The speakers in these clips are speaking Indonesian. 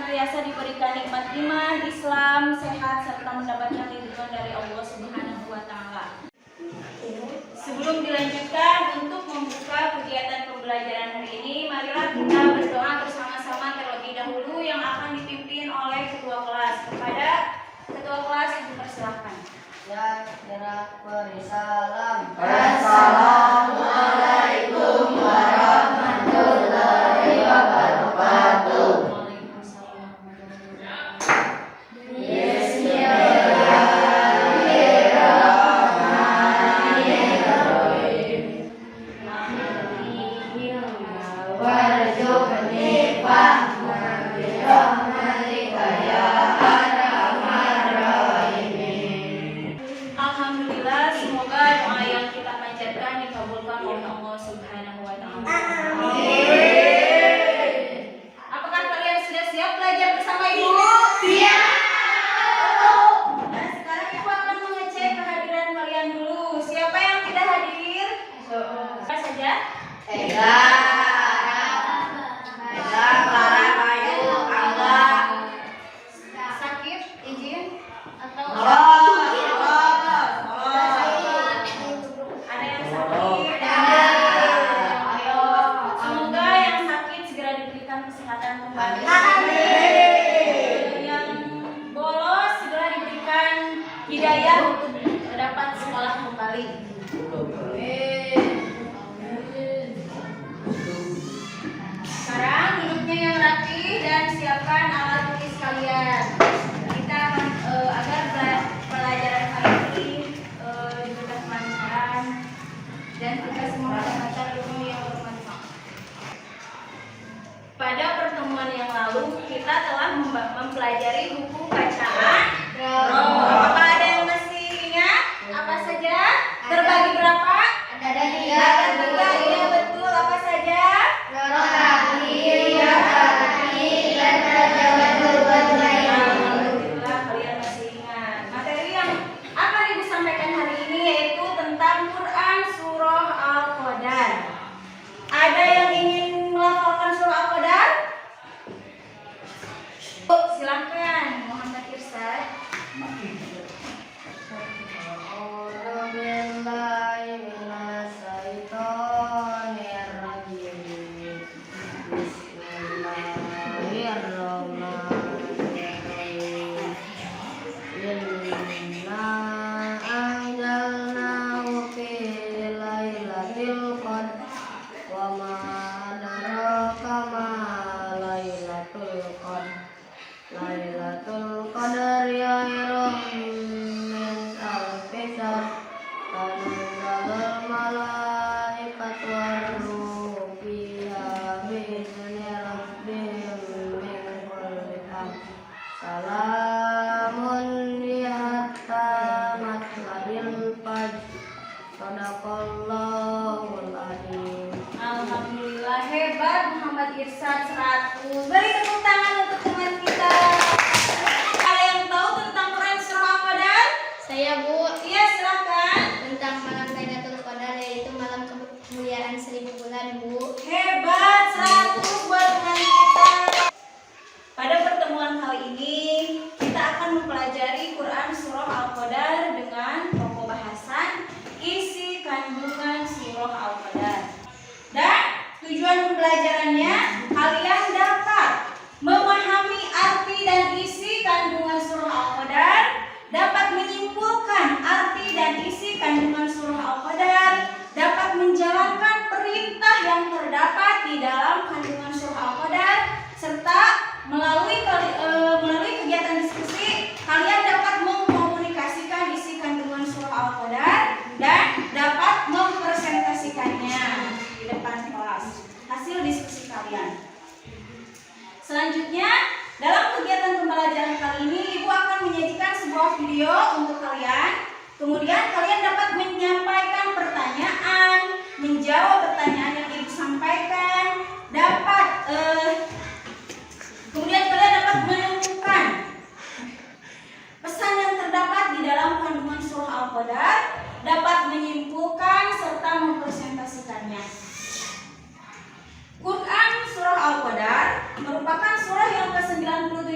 senantiasa diberikan nikmat iman, Islam, sehat, serta mendapatkan lindungan dari Allah Subhanahu wa Ta'ala. Sebelum dilanjutkan untuk membuka kegiatan pembelajaran hari ini, marilah kita berdoa bersama-sama terlebih dahulu yang akan dipimpin oleh ketua kelas. Kepada ketua kelas dipersilahkan. Ya, beri salam. Assalamualaikum warahmatullahi wabarakatuh. Alhamdulillah, semoga doa yang kita panjatkan dikabulkan oleh Allah Subhanahu wa Ta'ala. Apakah kalian sudah siap belajar bersama Ibu? Siap. Nah, sekarang Ibu akan mengecek kehadiran kalian dulu. Siapa yang tidak hadir? Siapa saja? Ega, Clara, Bayu, Angga. Sakit, izin atau ada yang sakit? Ayo, semoga yang sakit segera diberikan kesehatan kembali. Yang bolos segera diberikan hidayah untuk dapat sekolah kembali. Sekarang duduknya yang rapi dan siapkan alat tulis kalian. Kita akan agar pelajaran kali ini diberikan kelancaran dan kita semua mendapatkan ilmu yang bermanfaat. Pada pertemuan yang lalu kita telah mempelajari buku bacaan Rom. Apakah ada yang masih ingat? Apa saja? Terbagi berapa? Ada tiga. Ada tiga. Iya betul. Apa saja? Alhamdulillah kalian masih ingat. Materi yang akan Ibu sampaikan hari ini yaitu tentang Quran Surah Al-Qadar. Ada yang ingin melafalkan Surah Al-Qadar? Silakan Muhammad Irsad. Lailatul Qadar khairum min alfi syahr. Tanazzalul malaikatu war-ruhu fiha bi'izni rabbihim min kulli amr. Salamun hiya hatta matla'il fajr. Shadaqallahul adzim. Alhamdulillah hebat Muhammad Irsad 100. Beri tepuk tangan untuk teman kita. Ada yang tahu tentang Quran Surah Al-Qadar? Saya Bu, Iya silakan. tentang malam Lailatul Qadar yaitu malam kemuliaan 1000 bulan Bu. Hebat 100 buat teman kita. Pada pertemuan kali ini kita akan mempelajari Quran Surah Al-Qadar dengan pokok bahasan isi kandungan Surah Al-Qadar. Dan tujuan pembelajarannya kalian dapat memahami arti dan isi kandungan Surah Al-Qadar, dapat menyimpulkan arti dan isi kandungan Surah Al-Qadar, dapat menjalankan perintah yang terdapat di dalam kandungan Surah Al-Qadar, serta melalui kegiatan diskusi kalian dapat mengkomunikasikan isi kandungan Surah Al-Qadar dan dapat mempresentasikannya di depan kelas hasil diskusi kalian. Selanjutnya, dalam kegiatan pembelajaran kali ini Ibu akan menyajikan sebuah video untuk kalian. Kemudian kalian dapat menyampaikan pertanyaan, menjawab pertanyaan yang Ibu sampaikan, kemudian kalian dapat menemukan pesan yang terdapat di dalam kandungan Surah Al-Qadar, dapat menyimpulkan serta mempresentasikannya. Quran Surah Al-Qadar merupakan surah yang ke-93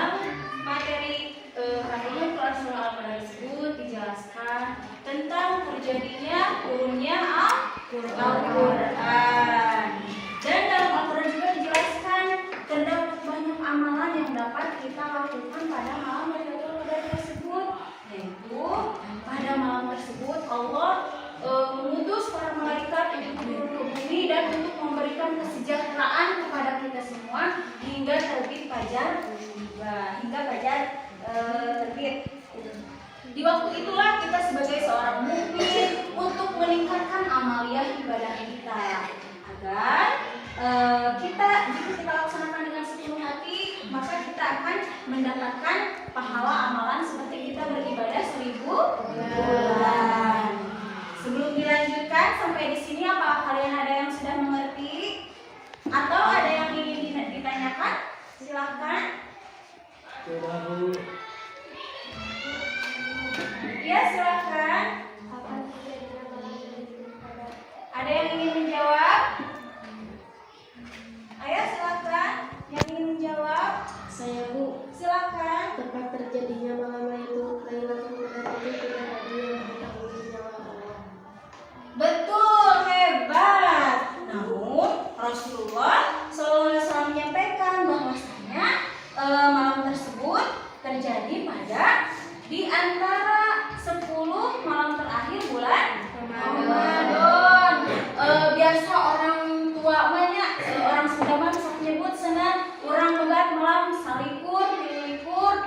dalam materi kandungan Quran surah Al-Qadar tersebut dijelaskan tentang terjadinya turunnya Al-Quran. Dan dalam Al-Quran juga dijelaskan terdapat banyak amalan yang dapat kita lakukan pada malam Lailatul Qadar tersebut, yaitu pada malam tersebut Allah mengutus para malaikat untuk turun ke bumi dan untuk memberikan kesejahteraan kepada kita semua hingga terbit fajar hingga fajar terbit. Di waktu itulah kita sebagai seorang mukmin untuk meningkatkan amaliyah ibadah kita agar jika kita laksanakan dengan sepenuh hati, maka kita akan mendapatkan pahala amalan seperti kita beribadah 1000 bulan. Sebelum dilanjutkan sampai di sini, apakah kalian ada yang sudah mengerti atau ada yang ingin ditanyakan? Silahkan. Ya, silahkan. Ada yang ingin menjawab? Ayo silahkan. Yang ingin menjawab? Saya, Bu. Silahkan. Tempat terjadinya malam Lailatul Qadar itu tidak ada yang mengetahui nyawa Allah. Betul, hebat. Namun Rasulullah SAW menyampaikan bahwasanya malam tersebut terjadi pada di antara 10 malam terakhir bulan Ramadan. Biasa orang tua banyak, orang Sunda bisa menyebut senang orang begat malam salikur, 7 likur,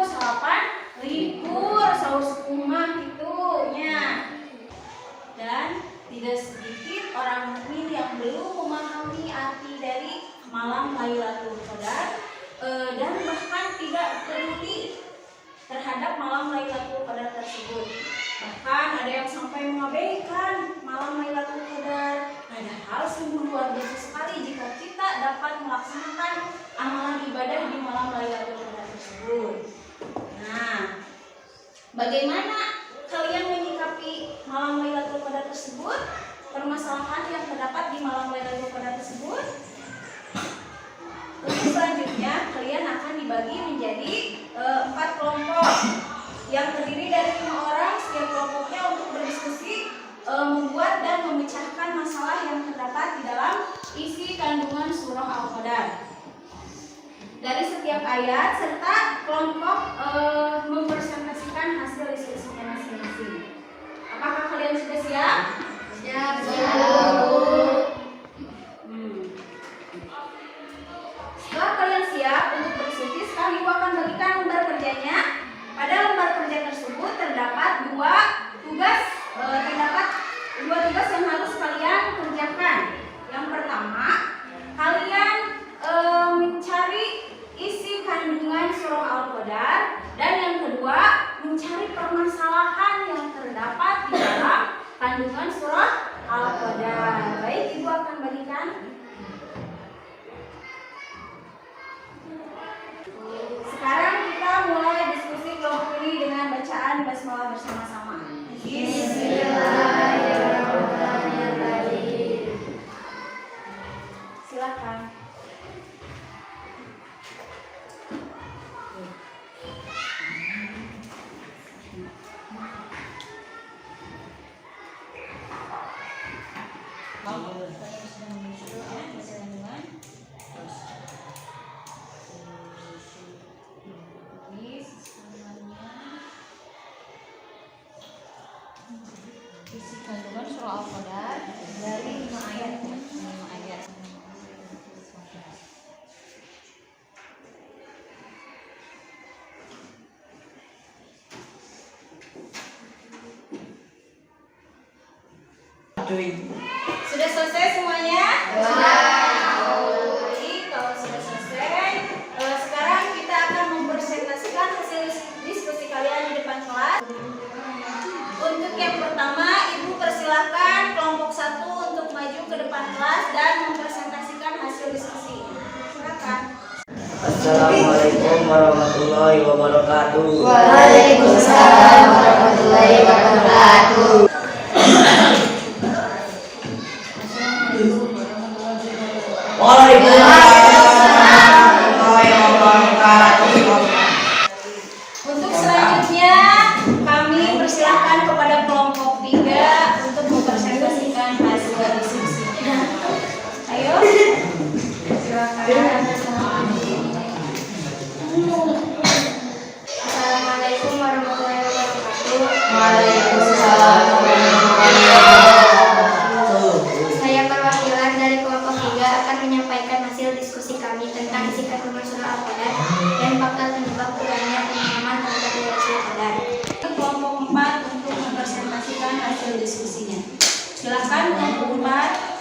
8 likur, sahur sekumah gitunya. Dan tidak sedikit orang mukmin yang belum memahami arti dari malam Lailatul Qadar dan bahkan tidak teliti terhadap malam Lailatul Qadar tersebut. Bahkan ada yang sampai mengabaikan malam Lailatul Qadar. Padahal sungguh luar biasa sekali jika kita dapat melaksanakan amalan ibadah di malam Lailatul Qadar tersebut. Nah, bagaimana kalian menyikapi malam Lailatul Qadar tersebut? Permasalahan yang terdapat di malam Lailatul Qadar tersebut? Untuk selanjutnya kalian akan dibagi menjadi 4 kelompok yang terdiri dari 5 orang setiap kelompoknya untuk berdiskusi membuat dan memecahkan masalah yang terdapat di dalam isi kandungan surah Al-Qadar dari setiap ayat serta kelompok mempresentasikan hasil diskusinya masing-masing. Apakah kalian sudah siap? Siap. Setelah kalian siap untuk berdiskusi, sekarang ibu akan bagikan lembar kerjanya. Pada lembar kerja tersebut terdapat dua tugas yang harus kalian kerjakan. Yang pertama, kalian mencari isi kandungan surah Al-Qadar, dan yang kedua mencari permasalahan yang terdapat di dalam kandungan surah Al-Qadar. Baik, ibu akan bagikan. Sekarang kita mulai diskusi kelompok ini dengan bacaan basmalah bersama-sama. Bismillahirrahmanirrahim. Silakan. Isi kandungan surah Al-Qadar dari 5 ayat. Sudah selesai semuanya? Baik, kalau sudah selesai, sekarang kita akan mempresentasikan hasil diskusi kalian di depan kelas. Untuk yang pertama, ibu persilahkan kelompok 1 untuk maju ke depan kelas dan mempresentasikan hasil diskusi. Silakan. Assalamualaikum warahmatullahi wabarakatuh. Waalaikumsalam warahmatullahi wabarakatuh. Waalaikumsalam warahmatullahi wabarakatuh. Waalaikumsalam warahmatullahi wabarakatuh. Saya perwakilan dari kelompok 3 akan menyampaikan hasil diskusi kami tentang isi kandungan surah Al-Qadar dan fakta penyebab turunnya pemahaman terhadap Lailatul Qadar. Kelompok 4 untuk mempresentasikan hasil diskusinya. Silakan kelompok 4.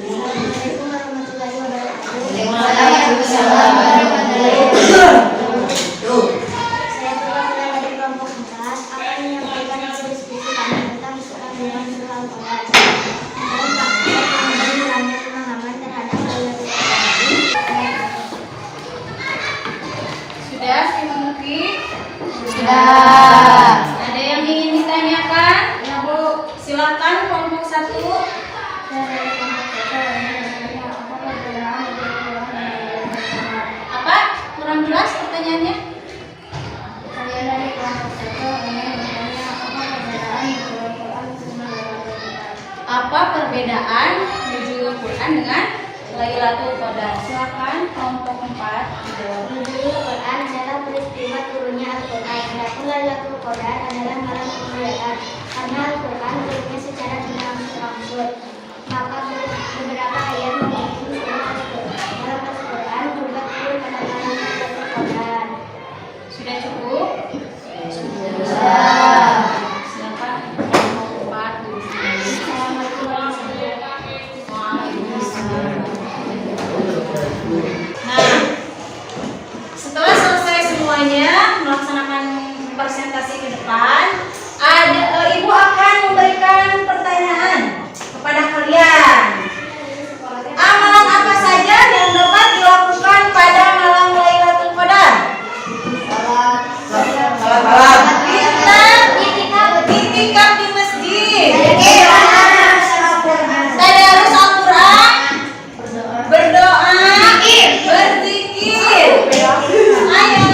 Assalamualaikum warahmatullahi wabarakatuh. Waalaikumsalam warahmatullahi wabarakatuh. Saya perwakilan dari kelompok 4 akan menyampaikan hasil diskusi kami tentang isi kandungan surah Al-Qadar dan fakta penyebab turunnya pemahaman terhadap Lailatul Qadar. Sudah, Ibu Muki? Sudah. Ada yang ingin ditanyakan? Ya, Bu. Silakan kelompok 1. Apa? Kurang jelas pertanyaannya? Saya dari kelompok 1 ingin bertanya apa perbedaan nuzul Quran dengan Apa perbedaan nuzul Quran dengan Lailatul Lailatul Qadar? Qadar? Silakan kelompok 4 dijawab. Nuzul Quran adalah peristiwa turunnya Al-Quran. Adapun Lailatul Qadar adalah malam kemuliaan. Karena Al-Quran turunnya secara berangsur-angsur, maka beberapa ayat memiliki surat Al-Quran. Dalam Al-Quran juga turun pada malam Lailatul Qadar. Sudah cukup? Sudah. Silakan kelompok 4 duduk. Assalamualaikum warahmatullahi Waalaikumsalam. Nah, setelah selesai semuanya melaksanakan presentasi ke depan, Ibu akan memberikan pertanyaan kepada kalian. Amalan apa saja yang dapat dilakukan pada malam Lailatul Qadar? Salam malam. Itikaf di masjid. Tadarus Al-Quran. Berdoa. Berzikir. Ayo.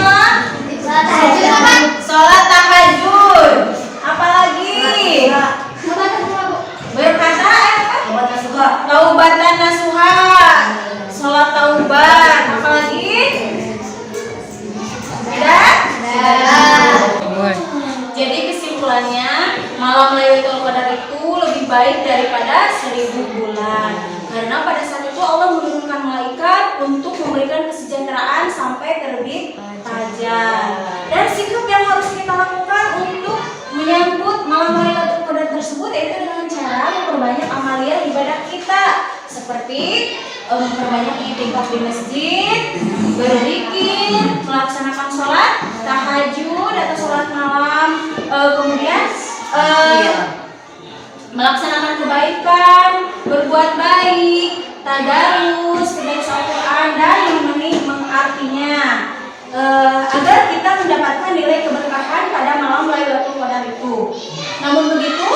Sholat tahajud. Apalagi? Berkata taubatan nasuha. Sholat taubat. Apalagi? Sudah? Jadi kesimpulannya, malam Lailatul Qadar itu lebih baik daripada 1000 bulan. Karena pada saat itu Allah menurunkan malaikat untuk memberikan kesejahteraan sampai terbit fajar. Dan sikap yang harus kita lakukan untuk menyambut malam Lailatul Qadar tersebut yaitu dengan cara memperbanyak amalia ibadah kita, seperti memperbanyak itikaf di masjid, berzikir, melaksanakan sholat tahajud atau sholat malam, kemudian melaksanakan kebaikan, berbuat baik, tadarus, membaca Al-Quran dan mengartinya, agar kita mendapatkan nilai keberkahan pada malam Lailatul Qadar itu. Namun begitu,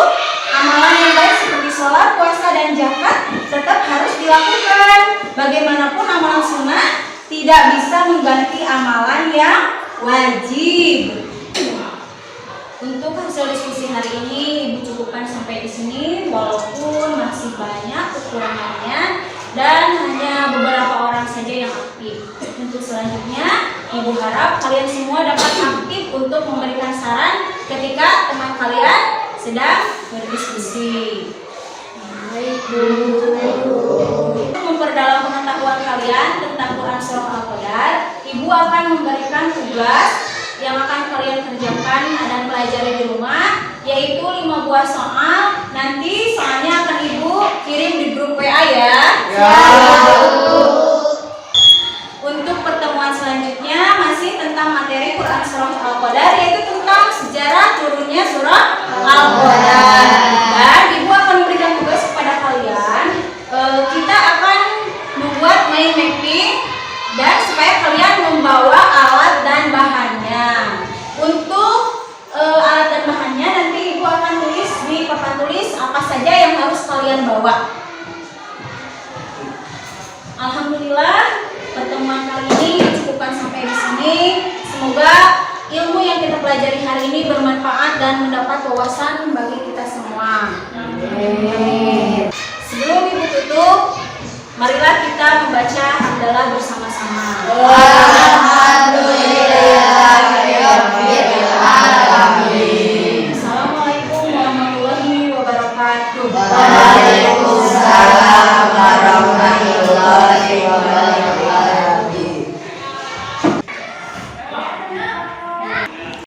amalan yang baik seperti sholat, puasa, dan zakat tetap harus dilakukan. Bagaimanapun amalan sunnah tidak bisa mengganti amalan yang wajib. Untuk hasil diskusi hari ini Ibu cukupkan sampai di sini, walaupun masih banyak kekurangannya dan hanya beberapa orang saja yang aktif. Untuk selanjutnya, Ibu harap kalian semua dapat aktif untuk memberikan saran ketika teman kalian sedang berdiskusi. Untuk memperdalam pengetahuan kalian tentang Quran Surah Al-Qadar, Ibu akan memberikan tugas yang akan kalian kerjakan dan pelajari di rumah, yaitu 5 buah soal. Nanti soalnya akan Ibu kirim di grup WA ya. Untuk pertemuan selanjutnya masih tentang materi Quran Surah Al-Qadar, yaitu tentang sejarah turunnya surah Al-Qadar. Dan Ibu akan memberikan tugas kepada kalian. Kita akan membuat mind mapping dan supaya kalian membawa alat dan bahannya. Untuk alat dan bahannya nanti Ibu akan tulis di papan tulis apa saja yang harus kalian bawa. Alhamdulillah, pertemuan kali ini cukupkan sampai di sini. Semoga ilmu yang kita pelajari hari ini bermanfaat dan mendapat wawasan bagi kita semua. Sebelum Ibu tutup, Marilah kita membaca hamdalah bersama-sama. Alhamdulillahirobbilalamin. Assalamualaikum warahmatullahi wabarakatuh. Waalaikumsalam.